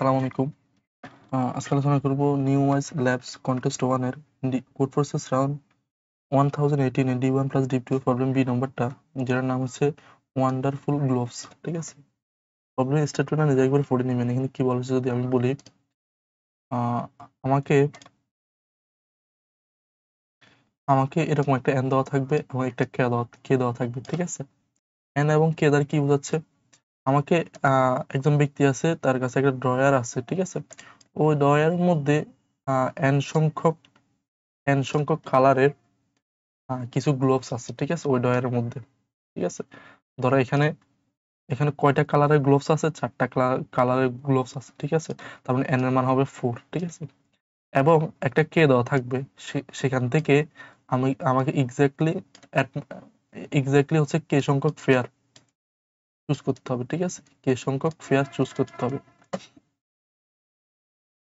আসসালামু আলাইকুম। আজকে আলোচনা করব নিউ ওয়াইজ ল্যাবস কন্টেস্ট 1 এর কোড প্রসেস রাউন্ড 1018 এর D1 plus D2 problem B নাম্বারটা, যেটার নাম হচ্ছে ওয়ান্ডারফুল গ্লোভস। ঠিক আছে, প্রবলেম স্টেটমেন্টটা নিজে একবার পড়ে নেবেন। এখানে কি বলেছে যদি আমি বলি, আমাকে আমাকে এরকম একটা এন দেওয়া থাকবে এবং একটা কে দেওয়া থাকবে। ঠিক আছে, এন এবং কে দ্বারা কি বোঝাচ্ছে? আমাকে একজন ব্যক্তি আছে, তার কাছে একটা ড্রয়ার আছে। ঠিক আছে, ওই ড্রয়ারের মধ্যে এন সংখ্যক কালারের কিছু গ্লোভস আছে। ঠিক আছে, ওই ড্রয়ারের মধ্যে। ঠিক আছে, ধরো এখানে এখানে কয়টা কালারের গ্লোভস আছে? 4টা কালারের গ্লোভস আছে। ঠিক আছে, তার মানে এন এর মান হবে 4। ঠিক আছে, এবং একটা কে দেওয়া থাকবে। সেখান থেকে আমাকে এক্স্যাক্টলি হচ্ছে কে সংখ্যক ফেয়ার চুজ করতে হবে। ঠিক আছে, কে সংখ্যক ফেয়ার চুজ করতে হবে।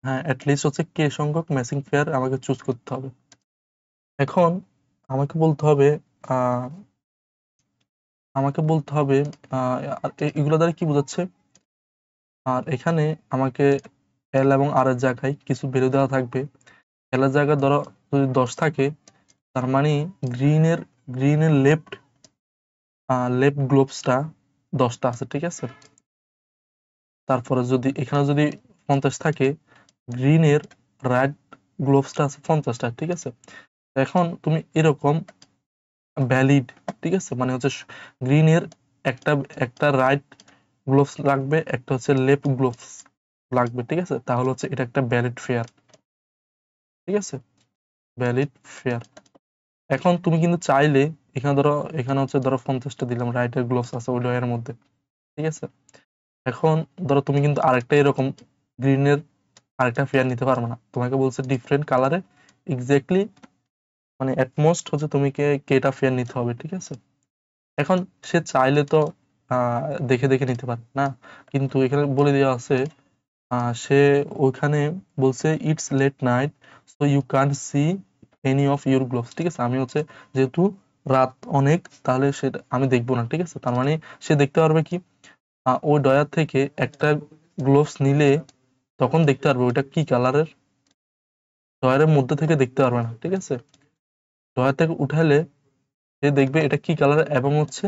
হ্যাঁ, লিস্ট হচ্ছে কে সংখ্যক ম্যাচিং ফেয়ার আমাকে চুজ করতে হবে। এখন আমাকে বলতে হবে আহ আমাকে বলতে হবে এগুলো দ্বারা কি বোঝাচ্ছে। আর এখানে আমাকে এল এবং আর এর জায়গায় কিছু ভ্যালু দেওয়া থাকবে। এল এর জায়গায় ধরো যদি 10 থাকে, তার মানে গ্রিনের লেফট গ্লোভসটা 10টা আছে। ঠিক আছে, তারপরে যদি এখানে যদি 50 থাকে, গ্রিনের রাইট গ্লোভসটা আছে 50টা। ঠিক আছে, এখন তুমি এরকম ভ্যালিড, ঠিক আছে, মানে হচ্ছে গ্রিনের একটা একটা রাইট গ্লোভস লাগবে, একটা হচ্ছে লেফট গ্লোভস লাগবে। ঠিক আছে, তাহলে হচ্ছে এটা একটা ভ্যালিড ফেয়ার। ঠিক আছে, ভ্যালিড ফেয়ার। এখন তুমি কিন্তু চাইলে এখানে হচ্ছে ধরো 50টা দিলাম রাইটের গ্লোভস আছে ওই ডয়ের মধ্যে। ঠিক আছে, এখন ধরো তুমি কিন্তু আরেকটা এরকম গ্রিনের আরেকটা ফেয়ার নিতে পারবে না। তোমাকে বলছে ডিফারেন্ট কালারে এক্স্যাক্টলি, মানে অ্যাটমোস্ট হচ্ছে তুমি কেটা ফেয়ার নিতে হবে। ঠিক আছে, এখন সে চাইলে তো দেখে দেখে নিতে পারে না, কিন্তু এখানে বলে দেওয়া আছে সে ওখানে বলছে it's late night so you can't see any of your gloves. ঠিক আছে, আমি হচ্ছে যেহেতু রাত অনেক, তাহলে সেটা আমি দেখবো না। ঠিক আছে, তার মানে সে দেখতে পারবে কি, ওই ডয়ার থেকে একটা গ্লোভস নিলে তখন দেখতে পারবে ওইটা কি কালারের। ডয়ারের মধ্যে থেকে দেখতে পারবে না। ঠিক আছে, ডয়ার থেকে উঠালে সে দেখবে এটা কি কালার এবং হচ্ছে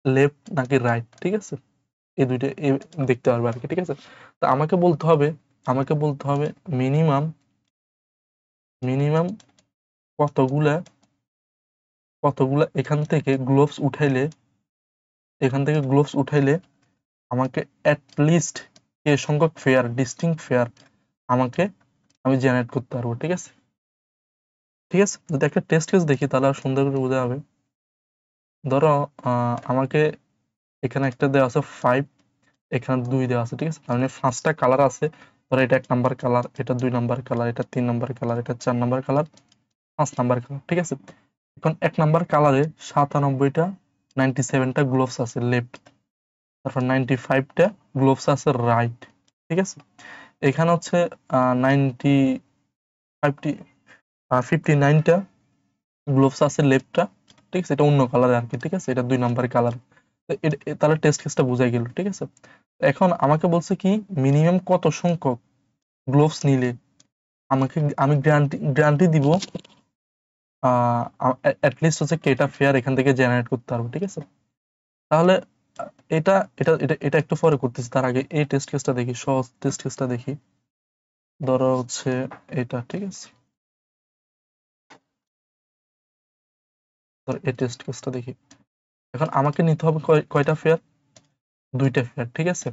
লেফট নাকি রাইট। ঠিক আছে, এই দুইটা দেখতে পারবে আর কি। ঠিক আছে, তো আমাকে বলতে হবে মিনিমাম মিনিমাম কতগুলা কতগুলা এখান থেকে গ্লোভস উঠাইলে আমাকে লিস্ট কে সংখ্যক ফেয়ার ডিস্টিংক্ট ফেয়ার আমি জেনারেট করতে পারবো। ঠিক আছে, যদি একটা টেস্ট কেস দেখি তাহলে আর সুন্দর করে বোঝা যাবে। ধরো আমাকে এখানে একটা দেওয়া আছে 5, এখানে 2 দেওয়া আছে। ঠিক আছে, তার মানে 5টা কালার আছে। ধরো এটা 1 নাম্বার কালার, এটা 2 নাম্বার কালার, এটা 3 নাম্বার কালার, এটা 4 নাম্বার কালার, 5 নাম্বার কালার। ঠিক আছে, এখন 1 নাম্বার কালারে 97টা 97টা গ্লোভস আছে লেফট, তারপর 95টা গ্লোভস আছে রাইট। ঠিক আছে, এখানে হচ্ছে 59টা গ্লোভস আছে লেফটটা। ঠিক আছে, এটা অন্য কালারে আর কি। ঠিক আছে, এটা 2 নাম্বার কালার। তাহলে টেস্ট কেসটা বোঝাই গেল। ঠিক আছে, এখন আমাকে বলছে কি মিনিমাম কত সংখ্যক গ্লোভস নিলে আমি গ্যারান্টি দিব লিস্ট হচ্ছে কেটা ফেয়ার এখান থেকে জেনারেট করতে পারবো। ঠিক আছে, তাহলে এটা এটা এটা এটা একটু পরে করতেছি। তার আগে এই টেস্ট কেসটা দেখি, সহজ টেস্ট কেসটা দেখি। ধরো হচ্ছে এটা। ঠিক আছে, ধর এই টেস্ট কেসটা দেখি। এখন আমাকে নিতে হবে কয়টা ফেয়ার? 2টা ফেয়ার। ঠিক আছে,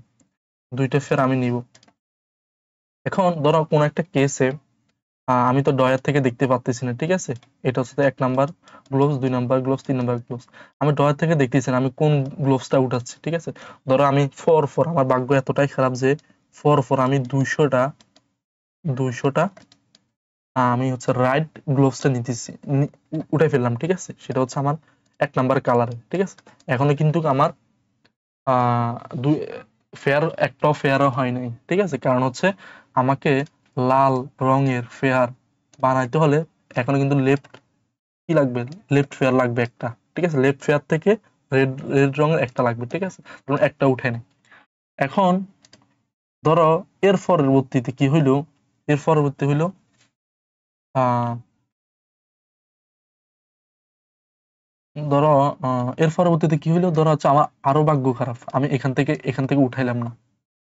2টা ফেয়ার আমি নিব। এখন ধরো কোন একটা কেসে আমি তো ডয়ার থেকে দেখতে পাচ্ছি না। ঠিক আছে, এটা হচ্ছে 1 number gloves, 2 number gloves, 3 number gloves. আমি ডয়ার থেকে দেখতেছি না আমি কোন গ্লোভসটা উঠাচ্ছি। ঠিক আছে, ধরো আমি 4 আমার ভাগ্য এতটাই খারাপ যে 4 আমি 200টা আমি হচ্ছে রাইট গ্লোভসটা নিতেছি, উঠে ফেললাম। ঠিক আছে, সেটা হচ্ছে আমার 1 নাম্বার কালারে। ঠিক আছে, এখনো কিন্তু আমার দুই একটাও ফেয়ারও হয় নাই। ঠিক আছে, কারণ হচ্ছে আমাকে লাল রঙের ফেয়ার বানাইতে হলে এখনো কিন্তু লেফট ফেয়ার লাগবে একটা। ঠিক আছে, লেফট ফেয়ার থেকে রেড রঙের একটা লাগবে। ঠিক আছে, একটা উঠে নেই। এখন ধরো এর পরবর্তীতে কি হইলো, এর পরবর্তী হইলো ধরো এর পরবর্তীতে কি হইলো, ধরো হচ্ছে আমার আরো ভাগ্য খারাপ, আমি এখান থেকে উঠাইলাম না,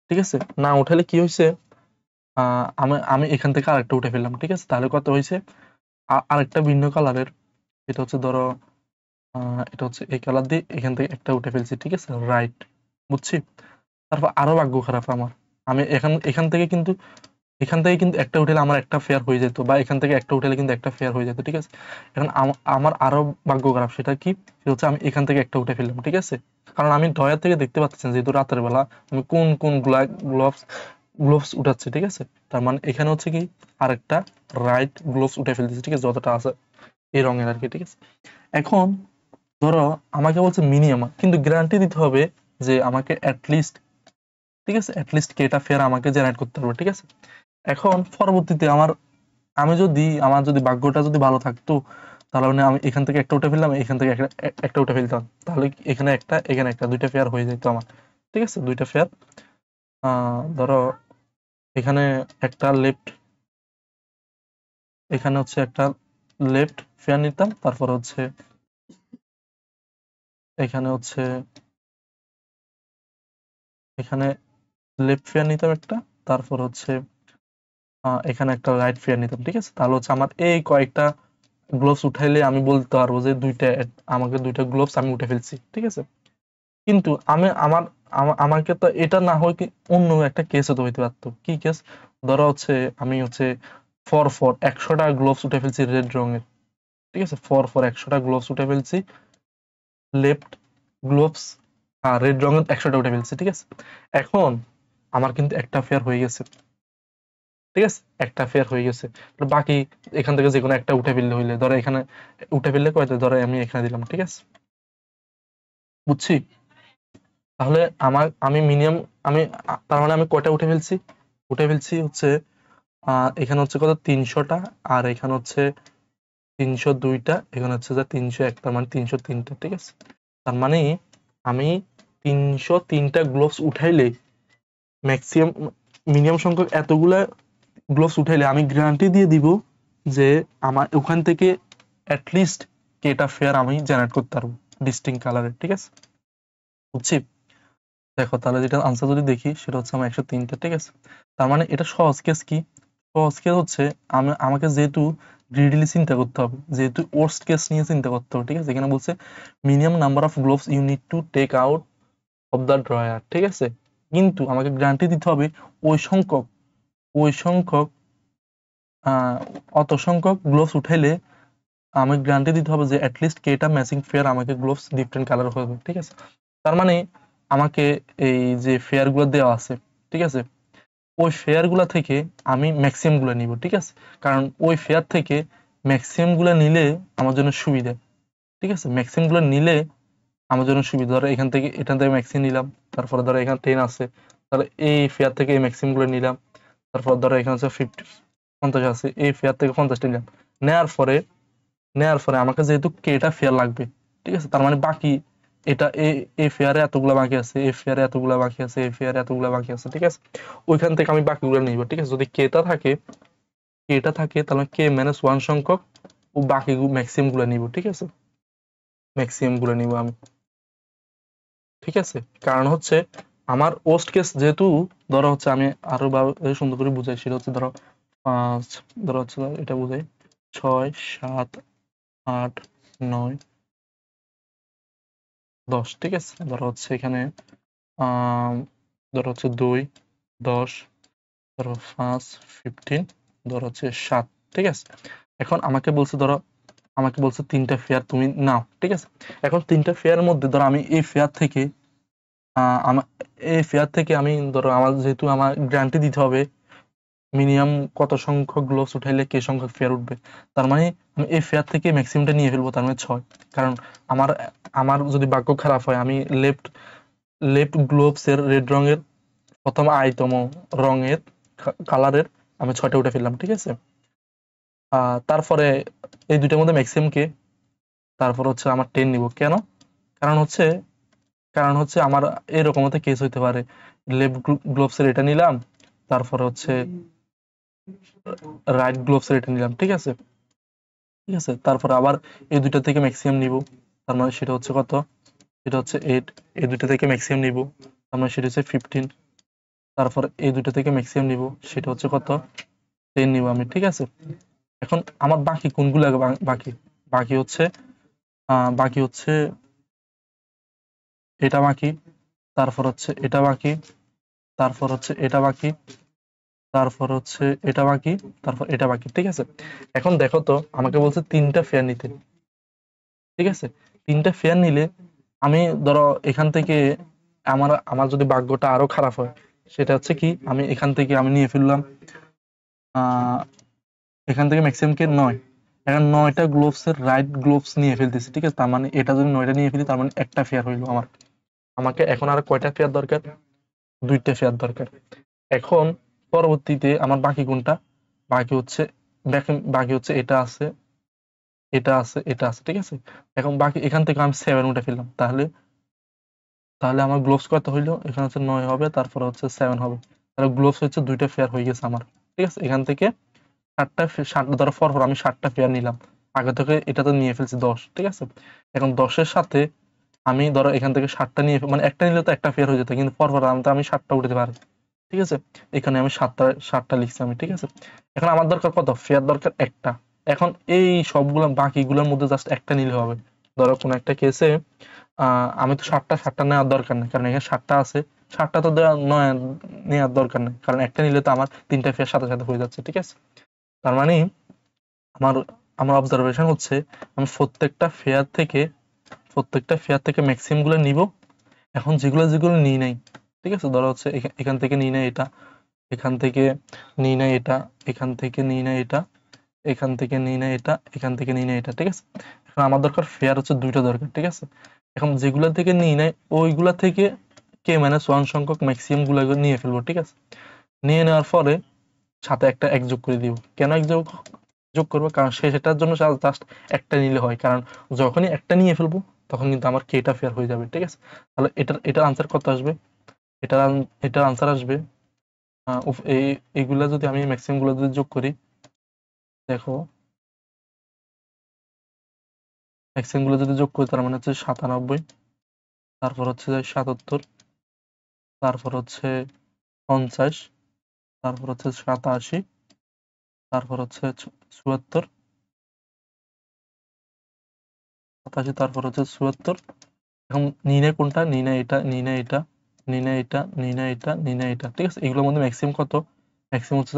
ঠিক আছে, না উঠাইলে কি হয়েছে, আমি আমি এখান থেকে আরেকটা উঠে ফেললাম, ঠিক আছে, তাহলে কত হয়েছে, আরেকটা ভিন্ন কালারের, এটা হচ্ছে ধরো এটা হচ্ছে এই কালার দিয়ে এখান থেকে একটা উঠে ফেলছি, ঠিক আছে, রাইট, বুঝছি। তারপর আরো ভাগ্য খারাপ আমার, আমি এখান থেকে কিন্তু একটা উঠেলে আমার একটা ফেয়ার হয়ে যেত, বা এখান থেকে একটা উঠেলে কিন্তু একটা ফেয়ার হয়ে যেত, ঠিক আছে। এখন আমার আরো ভাগ্য খারাপ, সেটা কি, সেটা হচ্ছে আমি এখান থেকে একটা উঠে ফেললাম, ঠিক আছে, কারণ আমি ড্রয়ার থেকে দেখতে পাচ্ছি না, যেহেতু রাতের বেলা আমি কোন গ্লোভস গ্লোভস উঠাচ্ছে, ঠিক আছে, তার মানে এখানে হচ্ছে কি আরেকটা রাইট গ্লোভস উঠে ফেলতেছে, ঠিক আছে, যতটা আছে এই রঙের আর কি, ঠিক আছে। এখন ধরো আমাকে বলছে মিনিমাম, কিন্তু গ্যারান্টি দিতে হবে যে আমাকে অ্যাটলিস্ট, ঠিক আছে, অ্যাটলিস্ট কেটা ফেয়ার আমাকে জেনারেট করতে হবে, ঠিক আছে। এখন পরবর্তীতে আমার যদি ভাগ্যটা যদি ভালো থাকতো, তাহলে মানে আমি এখান থেকে একটা উঠে ফেললাম, এখান থেকে একটা উঠে ফেলতাম, তাহলে এখানে একটা দুইটা ফেয়ার হয়ে যেত আমার, ঠিক আছে, দুইটা ফেয়ার। ধরো এখানে একটা লেফট, এখানে হচ্ছে একটা লেফট ফেয়ার নিতাম, তারপর হচ্ছে এখানে হচ্ছে এখানে লেফট ফেয়ার নিতাম একটা, তারপর হচ্ছে এখানে একটা রাইট ফেয়ার নিতাম, ঠিক আছে, তাহলে হচ্ছে আমার এই কয়েকটা গ্লোভস উঠাইলে আমি বলতে পারবো যে আমাকে দুইটা গ্লোভস আমি উঠে ফেলছি, ঠিক আছে। কিন্তু আমি আমাকে তো এটা না হয় কি অন্য একটা কেসও তো হইতে পারতো, কি কেস, ধরো হচ্ছে আমি হচ্ছে ফর 100টা গ্লোভস উঠে ফেলছি রেড রঙের, ঠিক আছে, ফর 100টা গ্লোভস উঠে ফেলছি, লেফট গ্লোভস রেড রঙের 100টা উঠে ফেলছি, ঠিক আছে। এখন আমার কিন্তু একটা ফেয়ার হয়ে গেছে, ঠিক আছে, একটা ফেয়ার হয়ে গেছে, বাকি এখান থেকে যে কোনো একটা উঠে ফেললে হইলে, ধরো এখানে উঠে ফেললে কয়টা, ধরো আমি এখানে দিলাম, ঠিক আছে, বুঝছি। তাহলে আমি মিনিমাম আমি তার মানে আমি কয়টা উঠে ফেলছি হচ্ছে এখানে হচ্ছে কত 300টা, আর এখানে হচ্ছে 302টা, এখানে হচ্ছে যে 301, তার মানে 303টা, ঠিক আছে। তার মানে আমি 303টা গ্লোভস উঠাইলে ম্যাক্সিমাম মিনিমাম সংখ্যক এতগুলা গ্লোভস উঠাইলে আমি গ্যারান্টি দিয়ে দিব যে আমার ওখান থেকে অ্যাটলিস্ট কেটা ফেয়ার আমি জেনারেট করতে পারবো ডিস্টিংক্ট কালারের, ঠিক আছে, বুঝছি। দেখো তাহলে যেটা আনসার যদি দেখি, সেটা হচ্ছে আমার 103টা, ঠিক আছে। তার মানে এটা সহজ কেস, কি সহজ কেস হচ্ছে আমাকে যেহেতু গ্রিডিলি চিন্তা করতে হবে, যেহেতু ওয়ার্স্ট কেস নিয়ে চিন্তা করতে হবে, ঠিক আছে, এখানে বলছে minimum number of gloves you need to take out of the drawer, ঠিক আছে, কিন্তু আমাকে গ্যারান্টি দিতে হবে ওই সংখ্যক ওই সংখ্যক অত সংখ্যক গ্লোভস উঠাইলে আমাকে গ্যারান্টি দিতে হবে যে অ্যাটলিস্ট কেটা ম্যাচিং ফেয়ার আমাকে গ্লোভস ডিফারেন্ট কালার হবে, ঠিক আছে। তার মানে আমাকে এই যে ফেয়ার গুলো দেওয়া আছে, ঠিক আছে, ওই ফেয়ার গুলা থেকে আমি ম্যাক্সিমাম গুলো নিব, ঠিক আছে, কারণ ওই ফেয়ার থেকে ম্যাক্সিমাম গুলো নিলে আমার জন্য সুবিধা, ঠিক আছে, ম্যাক্সিমাম গুলো নিলে আমার জন্য সুবিধা। ধরো এখান থেকে ম্যাক্সিমাম নিলাম, তারপরে ধরো এখানে 10 আছে, তাহলে এই ফেয়ার থেকে এই ম্যাক্সিমাম গুলো নিলাম, তারপর ধরো এখানে হচ্ছে 50 আছে, এই ফেয়ার থেকে 50 নিলাম, নেওয়ার পরে আমাকে যেহেতু কেটা ফেয়ার লাগবে, ঠিক আছে, তার মানে বাকি এটা এই ফেয়ারে এতগুলা বাকি আছে, এই ফেয়ারে এতগুলা বাকি আছে, এই ফেয়ারে এতগুলা বাকি আছে, ঠিক আছে, ওইখান থেকে আমি বাকিগুলো নিব, ঠিক আছে। যদি কেটা থাকে তাহলে K-1 সংখ্যক ও বাকি ম্যাক্সিমাম গুলো নিব, ঠিক আছে, ম্যাক্সিমাম গুলো নিব আমি, ঠিক আছে। কারণ হচ্ছে আমার ওয়ার্স্ট কেস যেহেতু, ধরো হচ্ছে আমি আরো সুন্দর করে বুঝাই, সেটা হচ্ছে ধরো 5, ধরো হচ্ছে এটা বুঝাই 6, 7, 8, 9, 10, ঠিক আছে, ধরো হচ্ছে এখানে ধরো হচ্ছে 2, 10, ধরো 5, 15, ধরো হচ্ছে 7, ঠিক আছে। এখন আমাকে বলছে 3টা ফেয়ার তুমি নাও, ঠিক আছে। এখন 3টা ফেয়ারের মধ্যে ধরো আমি এই ফেয়ার থেকে আমি ধরো যেহেতু আমার গ্যারান্টি দিতে হবে মিনিমাম কত সংখ্যক গ্লোভস উঠাইলে কে সংখ্যক ফেয়ার উঠবে, তার মানে আমি এই ফেয়ার থেকে ম্যাক্সিমামটা নিয়ে ফেলবো, তার মানে 6। কারণ আমার আমার যদি ভাগ্য খারাপ হয়, আমি লেফট গ্লোভস এর রেড রঙের প্রথম আইতম রঙের কালারের আমি 6টা উঠে ফেললাম, ঠিক আছে। তারপরে এই দুইটার মধ্যে ম্যাক্সিমাম কে, তারপর হচ্ছে আমার 10 নিব, কেন, কারণ হচ্ছে আমার এরকম কেস হইতে পারে, লেফট গ্লোভস এর এটা নিলাম, তারপরে হচ্ছে রাইট গ্লোভস এটা নিলাম, ঠিক আছে। ঠিক আছে, তারপর আবার এই দুইটা থেকে ম্যাক্সিমাম নিব, তার মানে সেটা হচ্ছে কত, সেটা হচ্ছে 8। এই দুইটা থেকে ম্যাক্সিমাম নিব, তার মানে সেটা হচ্ছে 15। তারপর এই দুইটা থেকে ম্যাক্সিমাম নিব, সেটা হচ্ছে কত, 10 নিব আমি, ঠিক আছে। এখন আমার বাকি কোনগুলো বাকি, বাকি হচ্ছে বাকি হচ্ছে এটা বাকি, তারপর হচ্ছে এটা বাকি, তারপর হচ্ছে এটা বাকি, তারপর হচ্ছে এটা বাকি, তারপর এটা বাকি, ঠিক আছে। এখন দেখো তো, আমাকে বলছে 3টা ফেয়ার নিতে, ঠিক আছে। 3টা ফেয়ার নিলে আমি ধরো এখান থেকে আমার আমার যদি ভাগ্যটা আরো খারাপ হয়, সেটা হচ্ছে কি, আমি এখান থেকে আমি নিয়ে ফেললাম এখান থেকে ম্যাক্সিমাম কে 9। এখন 9টা গ্লোভস এর রাইট গ্লোভস নিয়ে ফেলতেছি, ঠিক আছে। তার মানে এটা যদি 9টা নিয়ে ফেলি, তার মানে একটা ফেয়ার হইলো আমার। আমাকে এখন আর কয়টা ফেয়ার দরকার, 2টা ফেয়ার দরকার। এখন পরবর্তীতে আমার বাকি কোনটা, বাকি হচ্ছে বাকি হচ্ছে এটা আছে, এটা আছে, এটা আছে, ঠিক আছে। এখন বাকি এখান থেকে আমি 7 উঠে ফেললাম, তাহলে তাহলে আমার গ্লোভস কত হইলো, এখানে হচ্ছে 9 হবে, তারপর হচ্ছে 7 হবে, তাহলে গ্লোভস হচ্ছে 2টা ফেয়ার হয়ে গেছে আমার, ঠিক আছে। এখান থেকে 7টা ধরো পর আমি 7টা পেয়ার নিলাম, আগে থেকে এটা তো নিয়ে ফেলছি 10, ঠিক আছে। এখন 10-এর সাথে আমি ধরো এখান থেকে 7টা নিয়ে মানে একটা নিলে তো একটা পেয়ার হয়ে যেত, কিন্তু পর আমি 7টা উঠাতে পারি, ঠিক আছে। এখানে আমি 7টা লিখছি আমি, ঠিক আছে। এখন আমার দরকার কত, ফেয়ার দরকার একটা। এখন এই সবগুলো বাকিগুলোর মধ্যে জাস্ট একটা নিলে হবে। ধরো কোন একটা কেসে আমি তো 7টা নেওয়ার দরকার নেই, কারণ এখানে 7টা আছে, 7টা তো নেওয়ার দরকার নেই, কারণ একটা নিলে তো আমার 3টা ফেয়ার সাথে সাথে হয়ে যাচ্ছে, ঠিক আছে। তার মানে আমার আমার অবজারভেশন হচ্ছে, আমি প্রত্যেকটা ফেয়ার থেকে ম্যাক্সিমাম গুলো নিব। এখন যেগুলো যেগুলো নিই নাই, ঠিক আছে, ধরো হচ্ছে এখান থেকে নিই নাই এটা, এখান থেকে নিই নাই এটা, এখান থেকে নিই নাই এটা, এখান থেকে নিই নাই এটা, এখান থেকে নিই নাই এটা, ঠিক আছে। এখন আমার দরকার ফেয়ার হচ্ছে 2টা দরকার, ঠিক আছে। এখন যেগুলা থেকে নিই নাই ওইগুলা থেকে K-1 সংখ্যক ম্যাক্সিমাম গুলো নিয়ে ফেলবো, ঠিক আছে। নিয়ে নেওয়ার পরে সাথে একটা এক যোগ করে দিব। কেন এক যোগ করবো, কারণ সেটার জন্য জাস্ট একটা নিলে হয়, কারণ যখনই একটা নিয়ে ফেলবো তখন কিন্তু আমার কেটা ফেয়ার হয়ে যাবে, ঠিক আছে। তাহলে এটার আনসার কত আসবে, এটার আনসার আসবে এইগুলা যদি আমি ম্যাক্সিমাম গুলো যদি যোগ করি, দেখো ম্যাক্সিমাম গুলো যদি যোগ করি, তার মানে হচ্ছে 97, তারপর হচ্ছে 77, তারপর হচ্ছে 50, তারপর হচ্ছে 87, তারপর হচ্ছে 74, 87, তারপর হচ্ছে 74। এখন নির্ণয় কোনটা, নির্ণয় এটা, নির্ণয় এটা, নির্ণয় এটা, নির্ণয় এটা, নির্ণয় এটা, ঠিক আছে। এগুলোর মধ্যে ম্যাক্সিমাম কত, ম্যাক্সিমাম হচ্ছে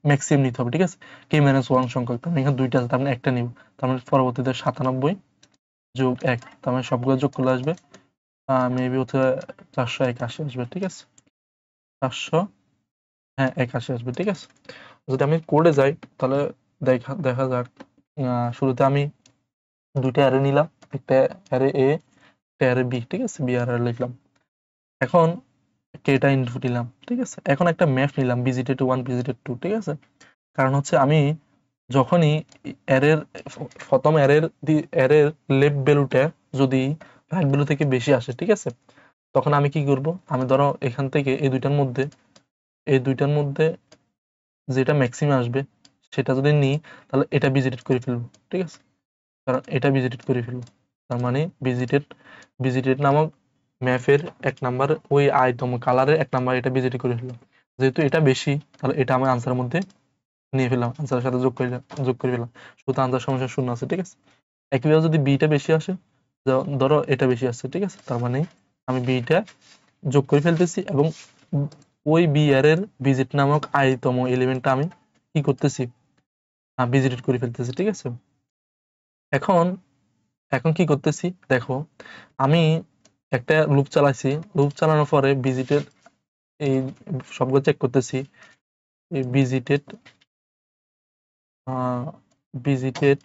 ম্যাক্সিমাম নিতে হবে, ঠিক আছে। K-1 সংখ্যক, তার মানে এখানে 2টা আছে, তার মানে একটা নিব। তার মানে পরবর্তীতে 97 যোগ 1, তার মানে সবগুলো যোগ করলে আসবে মেবি হচ্ছে 481 আসবে, ঠিক আছে। 481 আসবে, ঠিক আছে। যদি আমি কোডে যাই, তাহলে দেখা যাক। শুরুতে আমি 2টা অ্যারে নিলাম, একটা অ্যারে এ, একটা অ্যারে বি, ঠিক আছে, বি অ্যারে লিখলাম। এখন কেটা ইনপুট দিলাম, ঠিক আছে। এখন একটা ম্যাপ নিলাম VGT1 VGT2, ঠিক আছে। কারণ হচ্ছে আমি যখনই অ্যারের প্রথম অ্যারের লেফট ভ্যালুটা যদি রাইট ভ্যালু থেকে বেশি আসে, ঠিক আছে, তখন আমি কি করব, আমি ধরো এখান থেকে এই দুইটার মধ্যে যেটা ম্যাক্সিমাম আসবে সেটা যদি নিই, তাহলে এটা ভিজিটেড করে ফেলবো, ঠিক আছে। কারণ এটা ভিজিটেড করে ফেলবো, তার মানে ভিজিটেড নামক ম্যাপের 1 নাম্বার ওই আইটম কালারের 1 নাম্বার এটা ভিজিট করে ফেললাম। যেহেতু এটা বেশি, তাহলে এটা আমার আনসারের মধ্যে নিয়ে ফেললাম, আনসারের সাথে যোগ করে ফেললাম, শুধু আনসার সমস্যা শূন্য আছে, ঠিক আছে। একইভাবে যদি বিটা বেশি আসে, ধরো এটা বেশি আসছে, ঠিক আছে, তার মানে আমি বিটা যোগ করে ফেলতেছি, এবং ওই বি এর ভিজিট নামক আইতম এলিমেন্টটা আমি কি করতেছি, ভিজিট করে ফেলতেছি, ঠিক আছে। এখন এখন কি করতেছি, দেখো আমি একটা লুপ চালাইছি, লুপ চালানোর পরে ভিজিটেড এই সবগুলো চেক করতেছি, এই ভিজিটেড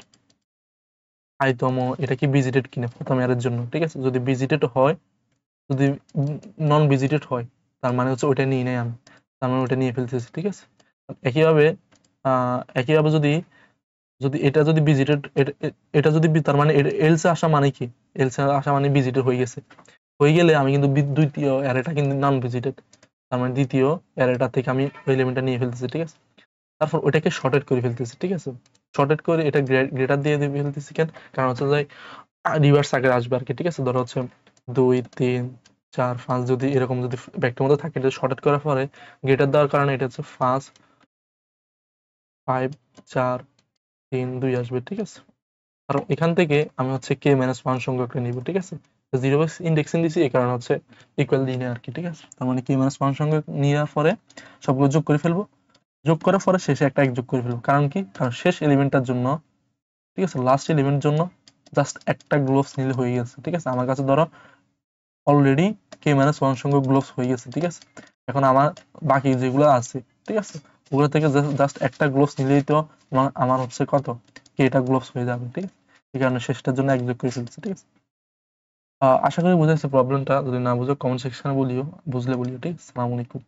আইতম এটা কি ভিজিটেড কিনা প্রথম এর জন্য, ঠিক আছে। যদি ভিজিটেড হয়, যদি নন ভিজিটেড হয়, তার মানে হচ্ছে ওইটা নিয়ে নেই আমি, তার মানে ওইটা নিয়ে ফেলতেছি, ঠিক আছে। একইভাবে যদি যদি এটা যদি ভিজিটেড, এটা যদি তার মানে এলসে আসা মানে কি, এলসে আসা মানে ভিজিটেড হয়ে গেছে, হয়ে গেলে আমি কিন্তু দ্বিতীয় অ্যারেটা কিন্তু নন ভিজিটেড, তার মানে দ্বিতীয় অ্যারেটা থেকে আমি ওই এলিমেন্টটা নিয়ে ফেলতেছি, ঠিক আছে। তারপর ওটাকে শর্টেড করে ফেলতেছি, ঠিক আছে। শর্টেড করে এটা গ্রেটার দিয়ে ফেলতেছি কেন, কারণ হচ্ছে যে রিভার্স আগে আসবে আর কি, ঠিক আছে। ধরো হচ্ছে 2 3 4 5 যদি এরকম যদি ব্যাকটার মধ্যে থাকে, এটা শর্টেড করার পরে গ্রেটার দেওয়ার কারণে এটা হচ্ছে 5 5 4 3 2 আসবে, ঠিক আছে। আর এখান থেকে আমি হচ্ছে k - 1 সংখ্যাটা নিব, ঠিক আছে। জিরো বেস ইন্ডেক্সিং দিছি এই কারণে হচ্ছে ইকুয়াল দিই না আর কি, ঠিক আছে। তার মানে k - 1 সংখ্যা নেওয়ার পরে সবগুলো যোগ করে ফেলবো, যোগ করার পরে শেষে একটা এক যোগ করে ফেলবো। কারণ কি, কারণ শেষ এলিমেন্টটার জন্য, ঠিক আছে, লাস্ট এলিমেন্ট জন্য জাস্ট একটা গ্লোভস নিলে হয়ে গেছে, ঠিক আছে। আমার কাছে ধরো অলরেডি k - 1 সংখ্যক গ্লোভস হয়ে গেছে, ঠিক আছে। এখন আমার বাকি যেগুলো আছে, ঠিক আছে, ওগুলো থেকে জাস্ট একটা গ্লোভস নিলেই তো আমার হচ্ছে কত, এটা গ্লোভস হয়ে যাবে, ঠিক আছে। এই কারণে শেষটার জন্য এক যোগ করে ফেলছি, ঠিক আছে। আশা করি বুঝাইছে প্রবলেমটা। যদি না বুঝো কমেন্ট সেকশনে বলিও, বুঝলে বলিও, ঠিক আছে। আসসালামু আলাইকুম।